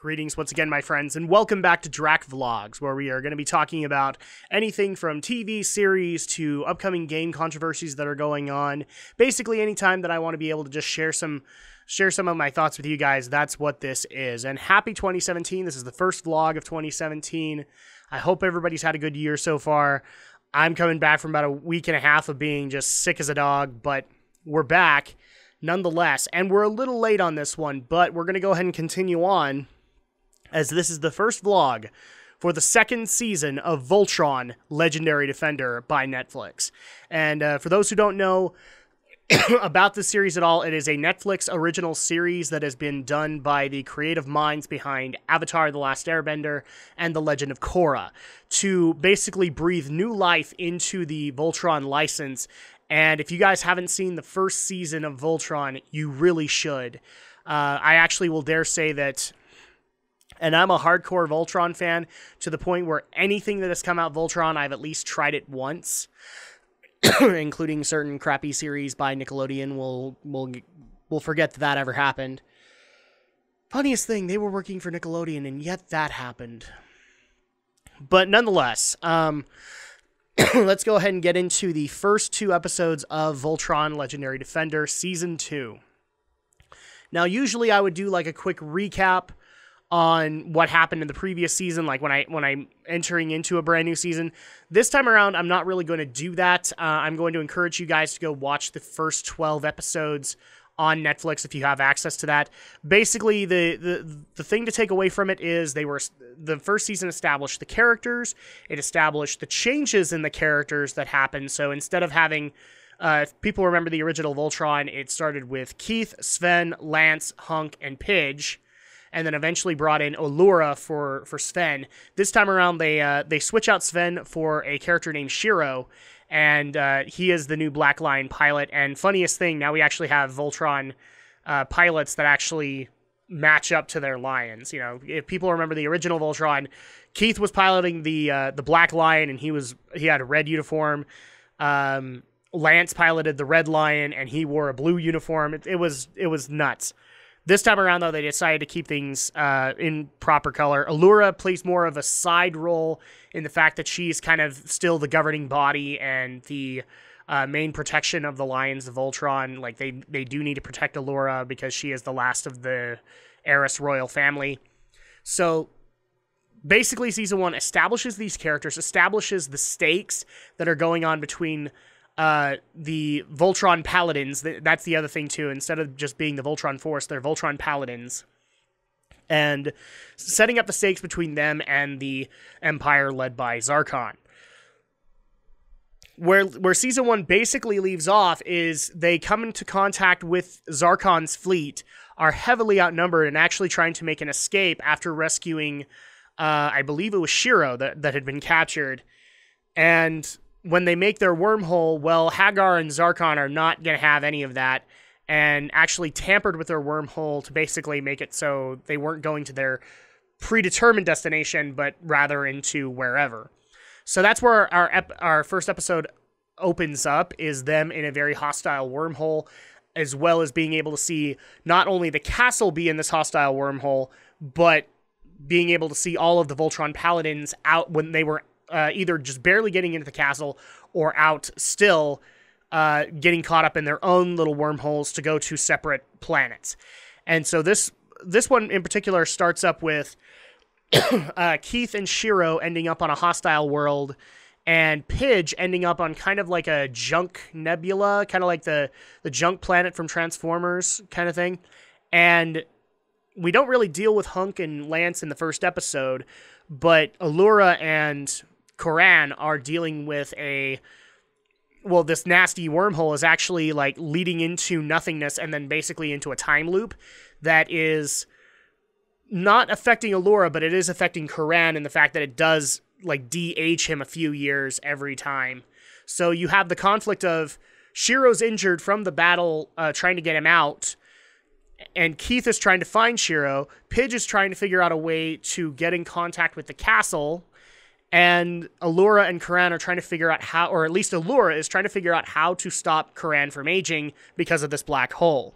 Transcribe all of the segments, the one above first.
Greetings once again, my friends, and welcome back to Drak Vlogs, where we are going to be talking about anything from TV series to upcoming game controversies that are going on. Basically, anytime that I want to be able to just share some of my thoughts with you guys, that's what this is. And happy 2017. This is the first vlog of 2017. I hope everybody's had a good year so far. I'm coming back from about a week and a half of being just sick as a dog, but we're back nonetheless. And we're a little late on this one, but we're going to go ahead and continue on, as this is the first vlog for the second season of Voltron, Legendary Defender by Netflix. And for those who don't know about this series at all, it is a Netflix original series that has been done by the creative minds behind Avatar: The Last Airbender and The Legend of Korra to basically breathe new life into the Voltron license. And if you guys haven't seen the first season of Voltron, you really should. I actually will dare say that, and I'm a hardcore Voltron fan to the point where anything that has come out Voltron, I've at least tried it once. Including certain crappy series by Nickelodeon. We'll forget that ever happened. Funniest thing, they were working for Nickelodeon, and yet that happened. But nonetheless, let's go ahead and get into the first two episodes of Voltron Legendary Defender Season 2. Now, usually I would do like a quick recap on what happened in the previous season, like when I'm entering into a brand new season. This time around, I'm not really going to do that. I'm going to encourage you guys to go watch the first 12 episodes on Netflix if you have access to that. Basically, the thing to take away from it is the first season established the characters. It established the changes in the characters that happened. So instead of having, if people remember the original Voltron, it started with Keith, Sven, Lance, Hunk, and Pidge, and then eventually brought in Allura for Sven. This time around, they switch out Sven for a character named Shiro, and he is the new Black Lion pilot. And funniest thing, now we actually have Voltron pilots that actually match up to their lions. You know, if people remember the original Voltron, Keith was piloting the Black Lion, and he had a red uniform. Lance piloted the Red Lion, and he wore a blue uniform. It was nuts. This time around, though, they decided to keep things in proper color. Allura plays more of a side role in the fact that she's kind of still the governing body and the main protection of the Lions of Voltron. Like, they do need to protect Allura because she is the last of the heiress royal family. So, basically, Season 1 establishes these characters, establishes the stakes that are going on between the Voltron Paladins. That's the other thing too. Instead of just being the Voltron Force, they're Voltron Paladins. And setting up the stakes between them and the Empire led by Zarkon. Where Season 1 basically leaves off is they come into contact with Zarkon's fleet, are heavily outnumbered, and actually trying to make an escape after rescuing, I believe it was Shiro that had been captured. And when they make their wormhole, well, Hagar and Zarkon are not going to have any of that, and actually tampered with their wormhole to basically make it so they weren't going to their predetermined destination, but rather into wherever. So that's where our first episode opens up, is them in a very hostile wormhole, as well as being able to see not only the castle be in this hostile wormhole, but being able to see all of the Voltron Paladins out when they were either just barely getting into the castle or out still getting caught up in their own little wormholes to go to separate planets. And so this one in particular starts up with Keith and Shiro ending up on a hostile world, and Pidge ending up on kind of like a junk nebula, kind of like the junk planet from Transformers kind of thing. And we don't really deal with Hunk and Lance in the first episode, but Allura and Koran are dealing with this nasty wormhole is actually like leading into nothingness and then basically into a time loop that is not affecting Allura, but it is affecting Koran in the fact that it does like de-age him a few years every time. So you have the conflict of Shiro's injured from the battle, trying to get him out, and Keith is trying to find Shiro. Pidge is trying to figure out a way to get in contact with the castle, and Allura and Koran are trying to figure out how, or at least Allura is trying to figure out how to stop Koran from aging because of this black hole.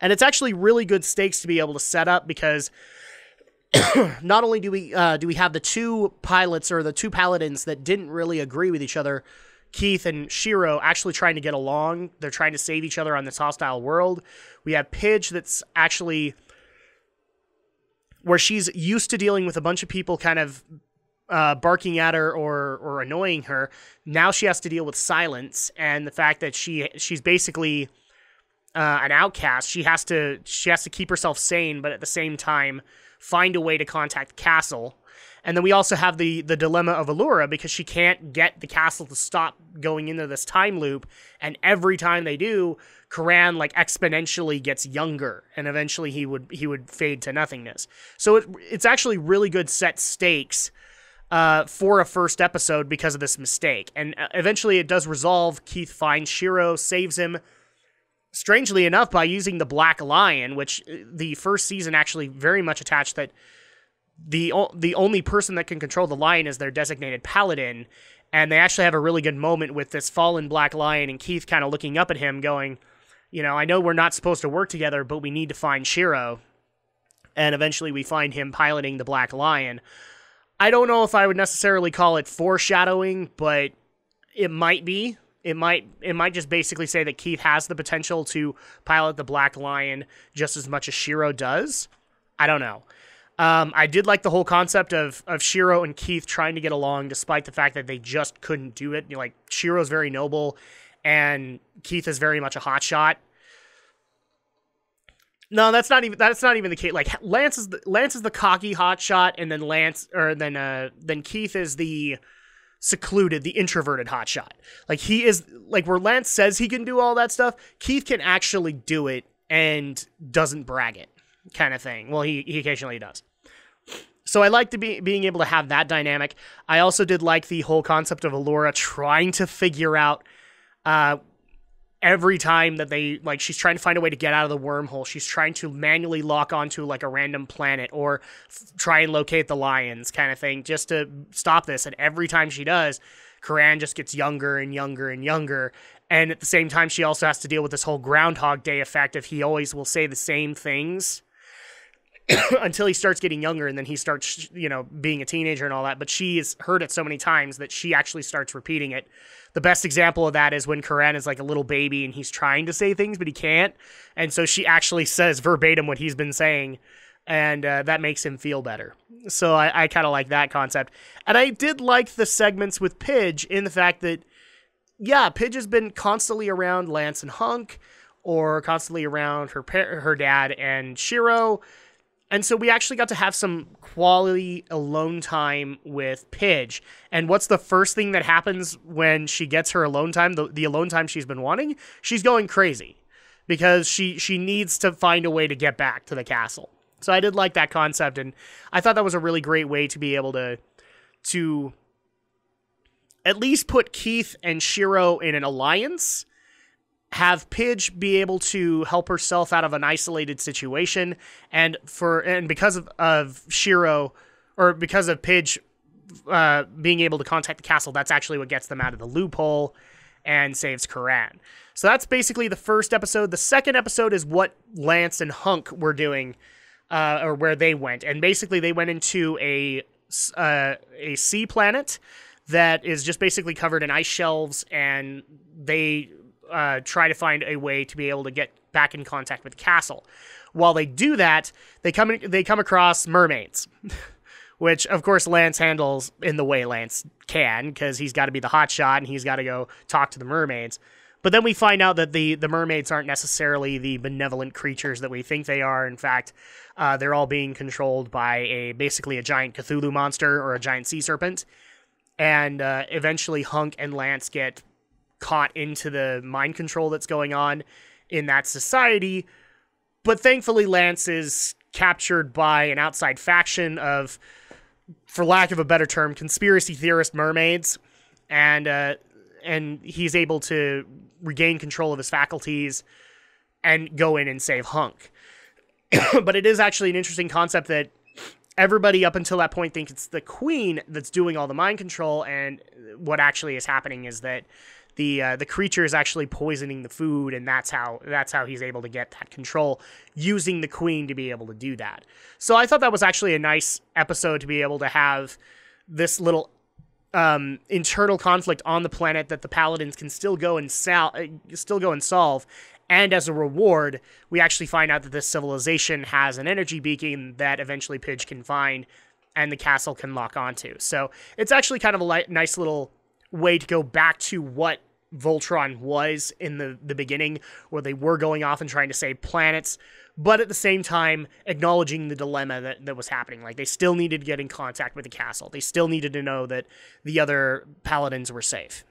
And it's actually really good stakes to be able to set up, because not only do we have the two pilots, or the two paladins, that didn't really agree with each other, Keith and Shiro, actually trying to get along. They're trying to save each other on this hostile world. We have Pidge, that's actually where she's used to dealing with a bunch of people kind of barking at her or annoying her. Now she has to deal with silence, and the fact that she's basically an outcast. She has to keep herself sane, but at the same time find a way to contact the castle. And then we also have the dilemma of Allura, because she can't get the castle to stop going into this time loop, and every time they do, Karan like exponentially gets younger, and eventually he would fade to nothingness. So it's actually really good set stakes for a first episode because of this mistake. And eventually it does resolve. Keith finds Shiro, saves him, strangely enough, by using the Black Lion, which the first season actually very much attached that the only person that can control the lion is their designated paladin. And they actually have a really good moment with this fallen Black Lion and Keith kind of looking up at him going, I know we're not supposed to work together, but we need to find Shiro. And eventually we find him piloting the Black Lion. I don't know if I would necessarily call it foreshadowing, but it might be. It might just basically say that Keith has the potential to pilot the Black Lion just as much as Shiro does. I don't know. I did like the whole concept of Shiro and Keith trying to get along despite the fact that they just couldn't do it. Shiro's very noble, and Keith is very much a hotshot. No, that's not even the case. Lance is the cocky hotshot, and then Keith is the secluded, the introverted hotshot. He is where Lance says he can do all that stuff, Keith can actually do it and doesn't brag it, kind of thing. Well, he occasionally does. So I like being able to have that dynamic. I also did like the whole concept of Allura trying to figure out every time that she's trying to find a way to get out of the wormhole. She's trying to manually lock onto a random planet or try and locate the lions, kind of thing, just to stop this. And every time she does, Karan just gets younger and younger and younger. And at the same time, she also has to deal with this whole Groundhog Day effect of he always will say the same things until he starts getting younger, and then he starts, being a teenager and all that. But she has heard it so many times that she actually starts repeating it. The best example of that is when Karan is a little baby and he's trying to say things, but he can't. And so she actually says verbatim what he's been saying, and that makes him feel better. So I kind of like that concept. And I did like the segments with Pidge in the fact that, yeah, Pidge has been constantly around Lance and Hunk, or constantly around her dad and Shiro. And so we actually got to have some quality alone time with Pidge. And what's the first thing that happens when she gets her alone time, the alone time she's been wanting? She's going crazy because she needs to find a way to get back to the castle. So I did like that concept, and I thought that was a really great way to be able to at least put Keith and Shiro in an alliance, have Pidge be able to help herself out of an isolated situation, and because of Shiro, or because of Pidge being able to contact the castle, that's actually what gets them out of the loophole and saves Karan. So that's basically the first episode. The second episode is what Lance and Hunk were doing, or where they went, and basically they went into a sea planet that is just basically covered in ice shelves, and they try to find a way to be able to get back in contact with the castle. While they do that, they come across mermaids, which of course Lance handles in the way Lance can, because he's got to be the hotshot and he's got to go talk to the mermaids. But then we find out that the mermaids aren't necessarily the benevolent creatures that we think they are. In fact, they're all being controlled by basically a giant Cthulhu monster, or a giant sea serpent. And eventually Hunk and Lance get caught into the mind control that's going on in that society. But thankfully Lance is captured by an outside faction of, for lack of a better term, conspiracy theorist mermaids, and he's able to regain control of his faculties and go in and save Hunk. But it is actually an interesting concept that everybody up until that point thinks it's the queen that's doing all the mind control, and what actually is happening is that the creature is actually poisoning the food, and that's how he's able to get that control, using the queen to be able to do that. So I thought that was actually a nice episode to be able to have this little internal conflict on the planet that the paladins can still go and solve. And as a reward, we actually find out that this civilization has an energy beacon that eventually Pidge can find and the castle can lock onto. So it's actually kind of a nice little way to go back to what Voltron was in the beginning, where they were going off and trying to save planets, but at the same time acknowledging the dilemma that was happening. Like, they still needed to get in contact with the castle. They still needed to know that the other paladins were safe.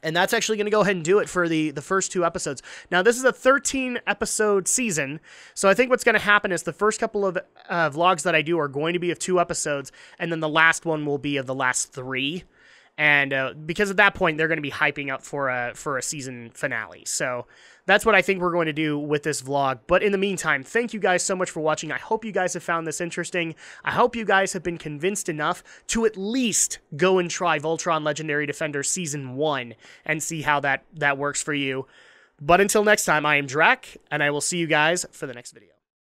And that's actually going to go ahead and do it for the first 2 episodes. Now, this is a 13-episode season, so I think what's going to happen is the first couple of vlogs that I do are going to be of 2 episodes, and then the last one will be of the last 3. And because at that point, they're going to be hyping up for a season finale. So that's what I think we're going to do with this vlog. But in the meantime, thank you guys so much for watching. I hope you guys have found this interesting. I hope you guys have been convinced enough to at least go and try Voltron Legendary Defender Season 1 and see how that works for you. But until next time, I am Drak, and I will see you guys for the next video.